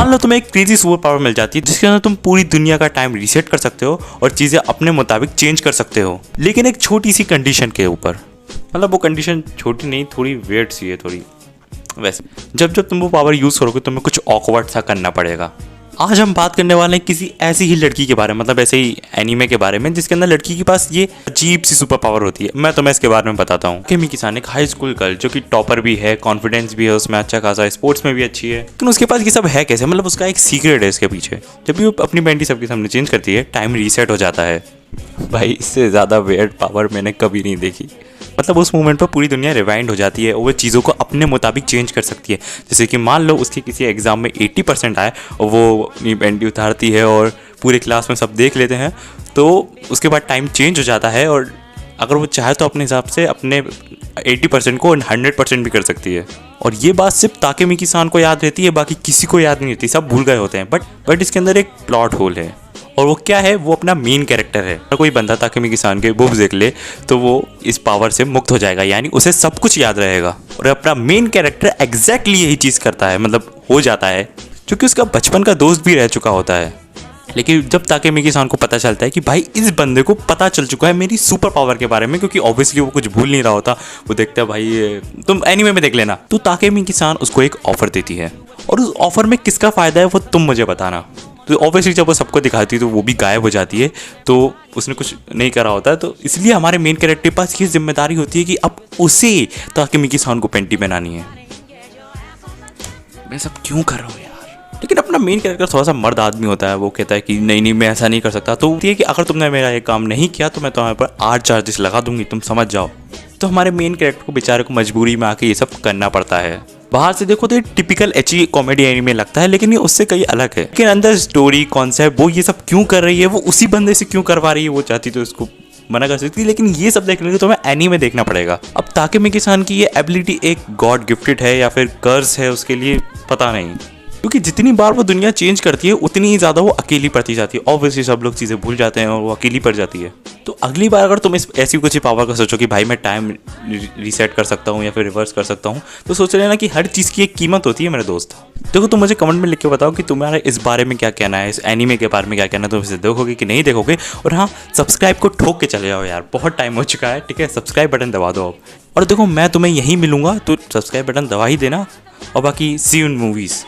मान लो तुम्हें एक क्रेजी सुपर पावर मिल जाती है जिसके अंदर तुम पूरी दुनिया का टाइम रीसेट कर सकते हो और चीजें अपने मुताबिक चेंज कर सकते हो, लेकिन एक छोटी सी कंडीशन के ऊपर। मतलब वो कंडीशन छोटी नहीं, थोड़ी वेट सी है थोड़ी। वैसे जब जब तुम वो पावर यूज करोगे तुम्हें कुछ ऑकवर्ड सा करना पड़ेगा। आज हम बात करने वाले हैं किसी ऐसी ही लड़की के बारे में, मतलब ऐसे ही एनीमे के बारे में, जिसके अंदर लड़की के पास ये अजीब सी सुपर पावर होती है। मैं तुम्हें इसके बारे में बताता हूँ। किमी किसान एक हाई स्कूल गर्ल जो कि टॉपर भी है, कॉन्फिडेंस भी है उसमें अच्छा खासा, स्पोर्ट्स में भी अच्छी है, लेकिन उसके पास ये सब है कैसे? मतलब उसका एक सीक्रेट है इसके पीछे। जब भी वो अपनी पेंटी सबके सामने चेंज करती है टाइम रीसेट हो जाता है। भाई इससे ज़्यादा वेird पावर मैंने कभी नहीं देखी। मतलब उस मोमेंट पर पूरी दुनिया रिवाइंड हो जाती है और वो चीज़ों को अपने मुताबिक चेंज कर सकती है। जैसे कि मान लो उसके किसी एग्ज़ाम में 80% आए और वो अपनी पेंटी उतारती है और पूरे क्लास में सब देख लेते हैं, तो उसके बाद टाइम चेंज हो जाता है और अगर वो चाहे तो अपने हिसाब से अपने 80% को 100% भी कर सकती है। और ये बात सिर्फ ताकेमी-सान को याद रहती है, बाकी किसी को याद नहीं रहती, सब भूल गए होते हैं। बट इसके अंदर एक प्लॉट होल है, और वो क्या है? वो अपना मेन कैरेक्टर है। अगर कोई बंदा ताकेमी-सान के बुक्स देख ले तो वो इस पावर से मुक्त हो जाएगा, यानी उसे सब कुछ याद रहेगा। और अपना मेन कैरेक्टर एग्जैक्टली यही चीज़ करता है, मतलब हो जाता है, क्योंकि उसका बचपन का दोस्त भी रह चुका होता है। लेकिन जब ताकेमी-सान को पता चलता है कि भाई इस बंदे को पता चल चुका है मेरी सुपर पावर के बारे में, क्योंकि ऑब्वियसली वो कुछ भूल नहीं रहा होता, वो देखता है भाई तुम एनीमे में देख लेना, तो ताकेमी-सान उसको एक ऑफर देती है। और उस ऑफर में किसका फ़ायदा है वो तुम मुझे बताना। तो ऑब्वियसली जब वो सबको दिखाती है तो वो भी गायब हो जाती है, तो उसने कुछ नहीं करा होता है। तो इसलिए हमारे मेन कैरेक्टर के पास ये जिम्मेदारी होती है कि अब उसे ताकेमी-सान को पेंटी बनानी है। मैं सब क्यों कर रहा हूँ यार? लेकिन अपना मेन कैरेक्टर थोड़ा सा मर्द आदमी होता है, वो कहता है कि नहीं मैं ऐसा नहीं कर सकता। तो ये कि अगर तुमने मेरा ये काम नहीं किया तो मैं तुम्हारे पर 8 चार्जेस लगा दूंगी, तुम समझ जाओ। तो हमारे मेन कैरेक्टर को बेचारे को मजबूरी में आके ये सब करना पड़ता है। बाहर से देखो तो ये टिपिकल एची कॉमेडी एनीमे लगता है, लेकिन ये उससे कहीं अलग है। लेकिन अंदर स्टोरी कॉन्सेप्ट, वो ये सब क्यों कर रही है, वो उसी बंदे से क्यों करवा रही है, वो चाहती तो इसको मना कर सकती, लेकिन ये सब देखने के लिए तो हमें एनीमे देखना पड़ेगा। अब ताकेमी-सान की ये एबिलिटी एक गॉड गिफ्टेड है या फिर कर्स है उसके लिए, पता नहीं, क्योंकि जितनी बार वो दुनिया चेंज करती है उतनी ही ज़्यादा वो अकेली पड़ती जाती है। ऑब्वियसली सब लोग चीज़ें भूल जाते हैं और वो अकेली पड़ जाती है। तो अगली बार अगर तुम इस ऐसी कुछ पावर का सोचो कि भाई मैं टाइम रीसेट कर सकता हूँ या फिर रिवर्स कर सकता हूँ, तो सोच लेना कि हर चीज़ की एक कीमत होती है मेरे दोस्त। देखो तुम मुझे कमेंट में लिख के बताओ कि तुम्हारा इस बारे में क्या कहना है, इस एनीमे के बारे में क्या कहना है, तुम इसे देखोगे कि नहीं देखोगे। और हाँ, सब्सक्राइब को ठोक के चले जाओ यार, बहुत टाइम हो चुका है, ठीक है? सब्सक्राइब बटन दबा दो अब। और देखो मैं तुम्हें यहीं मिलूंगा, तो सब्सक्राइब बटन दबा ही देना। और बाकी सी यू इन मूवीज़।